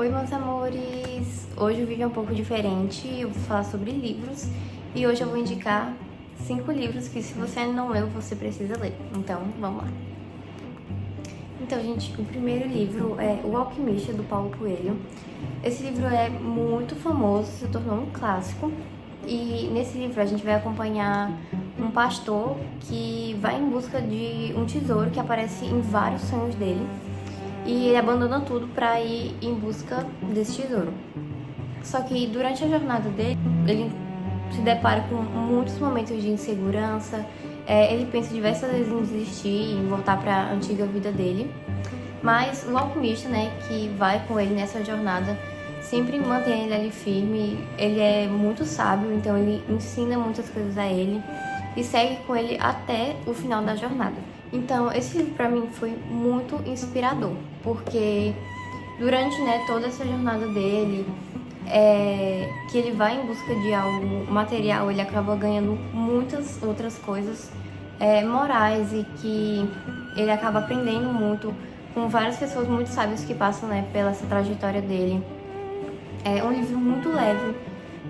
Oi, meus amores! Hoje o vídeo é um pouco diferente, eu vou falar sobre livros e hoje eu vou indicar 5 livros que, se você ainda não leu, você precisa ler. Então, vamos lá! Então, gente, o primeiro livro é O Alquimista, do Paulo Coelho. Esse livro é muito famoso, se tornou um clássico, e nesse livro a gente vai acompanhar um pastor que vai em busca de um tesouro que aparece em vários sonhos dele. E ele abandona tudo para ir em busca desse tesouro. Só que durante a jornada dele, ele se depara com muitos momentos de insegurança. Ele pensa diversas vezes em desistir e em voltar para a antiga vida dele. Mas o alquimista, né, que vai com ele nessa jornada, sempre mantém ele ali firme. Ele é muito sábio, então ele ensina muitas coisas a ele e segue com ele até o final da jornada. Então, esse livro pra mim foi muito inspirador, porque durante, né, toda essa jornada dele, que ele vai em busca de algo material, ele acaba ganhando muitas outras coisas morais, e que ele acaba aprendendo muito com várias pessoas muito sábias que passam, né, pela essa trajetória dele. É um livro muito leve,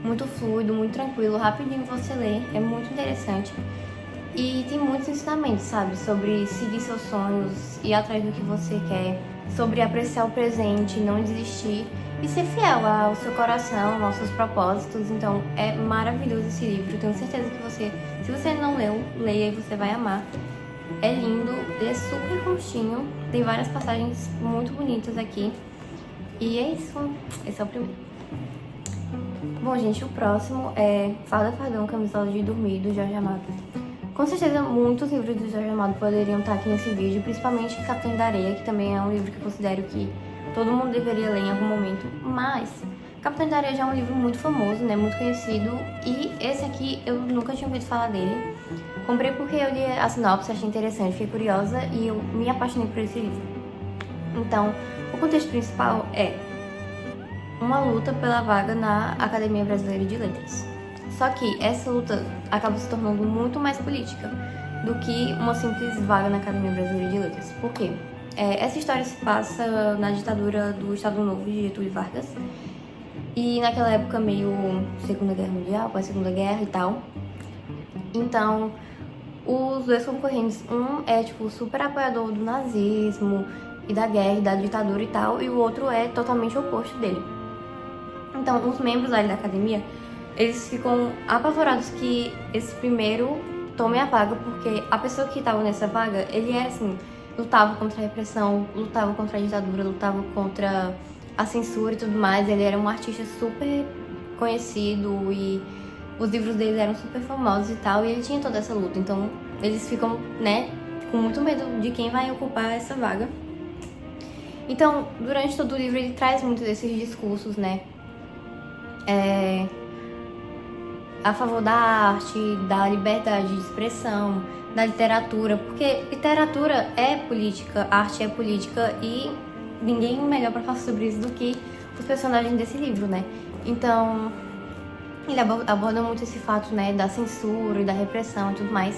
muito fluido, muito tranquilo, rapidinho você lê, é muito interessante. E tem muitos ensinamentos, sabe? Sobre seguir seus sonhos, ir atrás do que você quer, sobre apreciar o presente, não desistir e ser fiel ao seu coração, aos seus propósitos. Então, é maravilhoso esse livro. Tenho certeza que você, se você não leu, leia e você vai amar. É lindo, ele é super curtinho, tem várias passagens muito bonitas aqui. E é isso, esse é o primeiro. Bom, gente, o próximo é Fada Fardão, Camisola de Dormir, do Jorge Amado. Com certeza, muitos livros do Jorge Amado poderiam estar aqui nesse vídeo, principalmente Capitães da Areia, que também é um livro que eu considero que todo mundo deveria ler em algum momento, mas Capitães da Areia já é um livro muito famoso, né, muito conhecido, e esse aqui eu nunca tinha ouvido falar dele. Comprei porque eu li a sinopse, achei interessante, fiquei curiosa e eu me apaixonei por esse livro. Então, o contexto principal é uma luta pela vaga na Academia Brasileira de Letras. Só que essa luta acaba se tornando muito mais política do que uma simples vaga na Academia Brasileira de Letras. Por quê? Essa história se passa na ditadura do Estado Novo de Getúlio Vargas. E naquela época meio Segunda Guerra Mundial, pós-Segunda Guerra e tal. Então, os dois concorrentes, um é tipo super apoiador do nazismo e da guerra e da ditadura e tal, e o outro é totalmente o oposto dele. Então, os membros ali da academia, eles ficam apavorados que esse primeiro tome a vaga, porque a pessoa que estava nessa vaga, ele era assim, lutava contra a repressão, lutava contra a ditadura, lutava contra a censura e tudo mais. Ele era um artista super conhecido e os livros dele eram super famosos e tal, e ele tinha toda essa luta. Então, eles ficam, né, com muito medo de quem vai ocupar essa vaga. Então, durante todo o livro, ele traz muito desses discursos, né, a favor da arte, da liberdade de expressão, da literatura, porque literatura é política, arte é política, e ninguém melhor para falar sobre isso do que os personagens desse livro, né? Então, ele aborda muito esse fato, né, da censura e da repressão e tudo mais.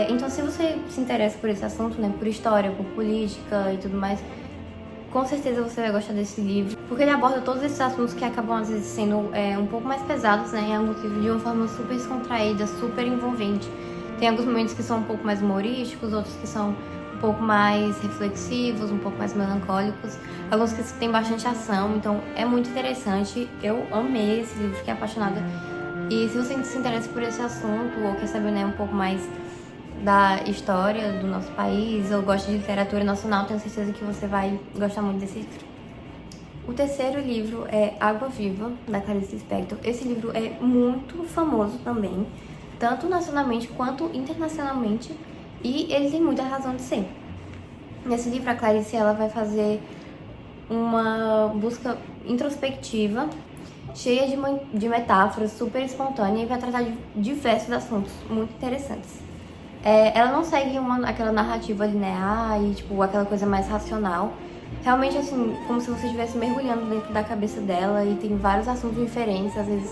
Então, se você se interessa por esse assunto, né, por história, por política e tudo mais, com certeza você vai gostar desse livro, porque ele aborda todos esses assuntos que acabam às vezes sendo um pouco mais pesados, né, em alguns livros, de uma forma super descontraída, super envolvente. Tem alguns momentos que são um pouco mais humorísticos, outros que são um pouco mais reflexivos, um pouco mais melancólicos, alguns que têm bastante ação. Então é muito interessante, eu amei esse livro, fiquei apaixonada. E se você se interessa por esse assunto, ou quer saber, né, um pouco mais da história do nosso país, ou gosta de literatura nacional, tenho certeza que você vai gostar muito desse livro. O terceiro livro é Água Viva, da Clarice Lispector. Esse livro é muito famoso também, tanto nacionalmente quanto internacionalmente, e ele tem muita razão de ser. Nesse livro, a Clarice, ela vai fazer uma busca introspectiva, cheia de metáforas, super espontânea, e vai tratar de diversos assuntos muito interessantes. Ela não segue aquela narrativa linear e, tipo, aquela coisa mais racional. Realmente, assim, como se você estivesse mergulhando dentro da cabeça dela, e tem vários assuntos diferentes. Às vezes,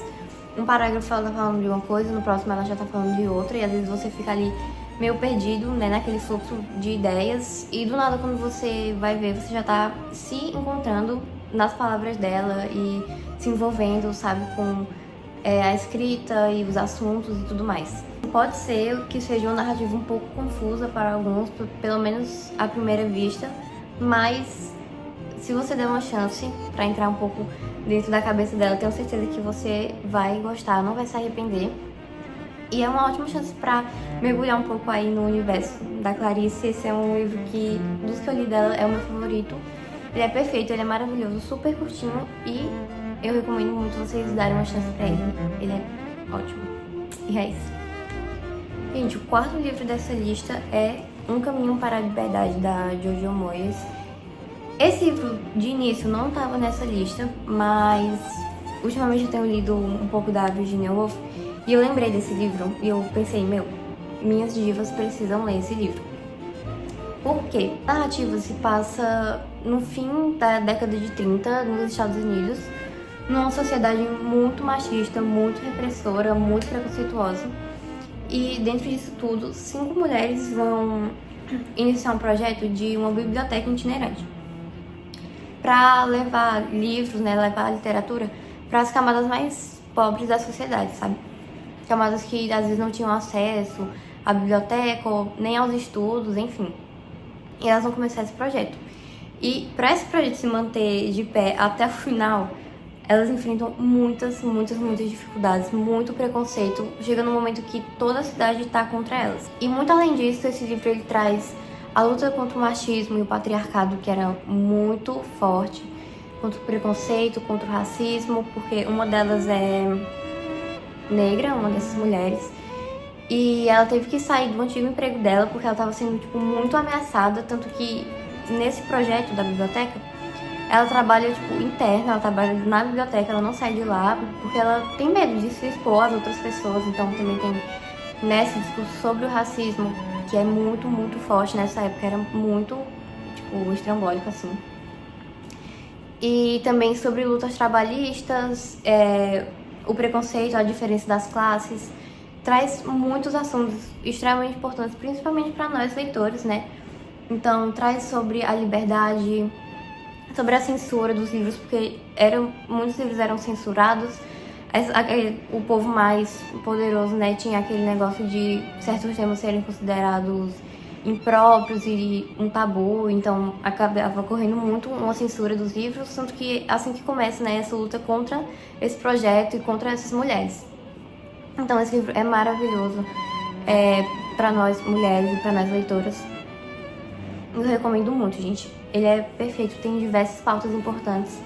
um parágrafo ela tá falando de uma coisa, no próximo ela já tá falando de outra, e às vezes você fica ali meio perdido, né, naquele fluxo de ideias, e do nada quando você vai ver, você já tá se encontrando nas palavras dela e se envolvendo, sabe, com a escrita e os assuntos e tudo mais. Pode ser que seja uma narrativa um pouco confusa para alguns, pelo menos à primeira vista, mas se você der uma chance para entrar um pouco dentro da cabeça dela, tenho certeza que você vai gostar, não vai se arrepender. E é uma ótima chance para mergulhar um pouco aí no universo da Clarice. Esse é um livro que, dos que eu li dela, é o meu favorito. Ele é perfeito, ele é maravilhoso, super curtinho e eu recomendo muito vocês darem uma chance pra ele. Ele é ótimo. E é isso. Gente, o quarto livro dessa lista é Um Caminho para a Liberdade, da Jojo Moyes. Esse livro, de início, não estava nessa lista, mas ultimamente eu tenho lido um pouco da Virginia Woolf e eu lembrei desse livro e eu pensei, minhas divas precisam ler esse livro. Por quê? A narrativa se passa no fim da década de 30, nos Estados Unidos, numa sociedade muito machista, muito repressora, muito preconceituosa. E dentro disso tudo, 5 mulheres vão iniciar um projeto de uma biblioteca itinerante para levar livros, né, levar literatura para as camadas mais pobres da sociedade, sabe? Camadas que às vezes não tinham acesso à biblioteca, ou nem aos estudos, enfim. E elas vão começar esse projeto. E para esse projeto se manter de pé até o final, elas enfrentam muitas dificuldades, muito preconceito. Chega num momento que toda a cidade está contra elas. E muito além disso, esse livro ele traz a luta contra o machismo e o patriarcado, que era muito forte, contra o preconceito, contra o racismo, porque uma delas é negra, uma dessas mulheres, e ela teve que sair do antigo emprego dela porque ela estava sendo muito ameaçada, tanto que nesse projeto da biblioteca ela trabalha interna, ela trabalha na biblioteca, ela não sai de lá porque ela tem medo de se expor às outras pessoas. Então também tem nesse discurso sobre o racismo, que é muito forte nessa época, era muito estrambólico assim. E também sobre lutas trabalhistas, o preconceito, a diferença das classes, traz muitos assuntos extremamente importantes, principalmente para nós leitores, né? Então traz sobre a liberdade, sobre a censura dos livros, porque muitos livros eram censurados. O povo mais poderoso, né, tinha aquele negócio de certos temas serem considerados impróprios e um tabu, então acabava ocorrendo muito uma censura dos livros, tanto que assim que começa, né, essa luta contra esse projeto e contra essas mulheres. Então esse livro é maravilhoso para nós mulheres e para nós leitoras. Eu recomendo muito, gente. Ele é perfeito, tem diversas pautas importantes.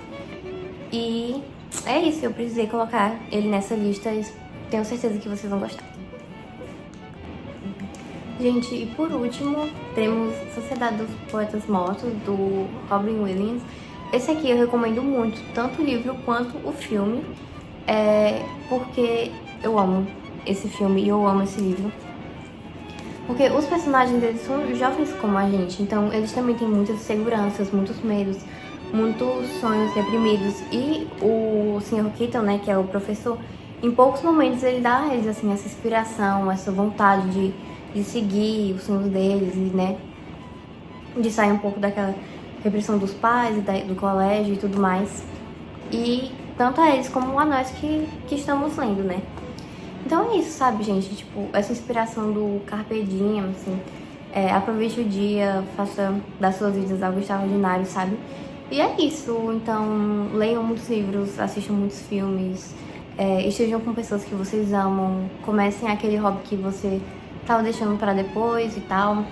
E é isso, eu precisei colocar ele nessa lista e tenho certeza que vocês vão gostar. Gente, e por último, temos Sociedade dos Poetas Mortos, do Robin Williams. Esse aqui eu recomendo muito, tanto o livro quanto o filme, porque eu amo esse filme e eu amo esse livro. Porque os personagens deles são jovens como a gente, então eles também têm muitas inseguranças, muitos medos, muitos sonhos reprimidos. E o Sr. Keaton, né, que é o professor, em poucos momentos ele dá a eles assim, essa inspiração, essa vontade de seguir os sonhos deles, né, de sair um pouco daquela repressão dos pais, do colégio e tudo mais. E tanto a eles como a nós que estamos lendo, né. Então é isso, sabe, gente? Tipo, essa inspiração do Carpe Diem, assim, aproveite o dia, faça das suas vidas algo extraordinário, sabe? E é isso. Então, leiam muitos livros, assistam muitos filmes, estejam com pessoas que vocês amam, comecem aquele hobby que você tava deixando pra depois e tal.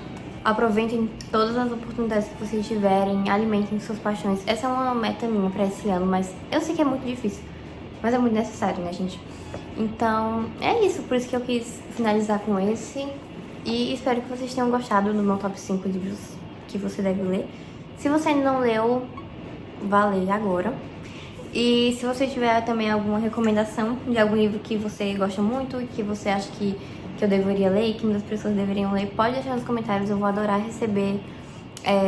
Aproveitem todas as oportunidades que vocês tiverem, alimentem suas paixões. Essa é uma meta minha pra esse ano, mas eu sei que é muito difícil, mas é muito necessário, né, gente? Então, é isso, por isso que eu quis finalizar com esse. E espero que vocês tenham gostado do meu top 5 livros que você deve ler. Se você ainda não leu, vá ler agora. E se você tiver também alguma recomendação de algum livro que você gosta muito e que você acha que eu deveria ler e que muitas pessoas deveriam ler, pode deixar nos comentários, eu vou adorar receber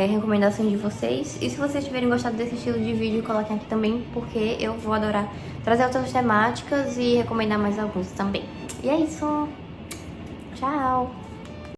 recomendações de vocês. E se vocês tiverem gostado desse estilo de vídeo, coloquem aqui também, porque eu vou adorar trazer outras temáticas e recomendar mais alguns também. E é isso. Tchau!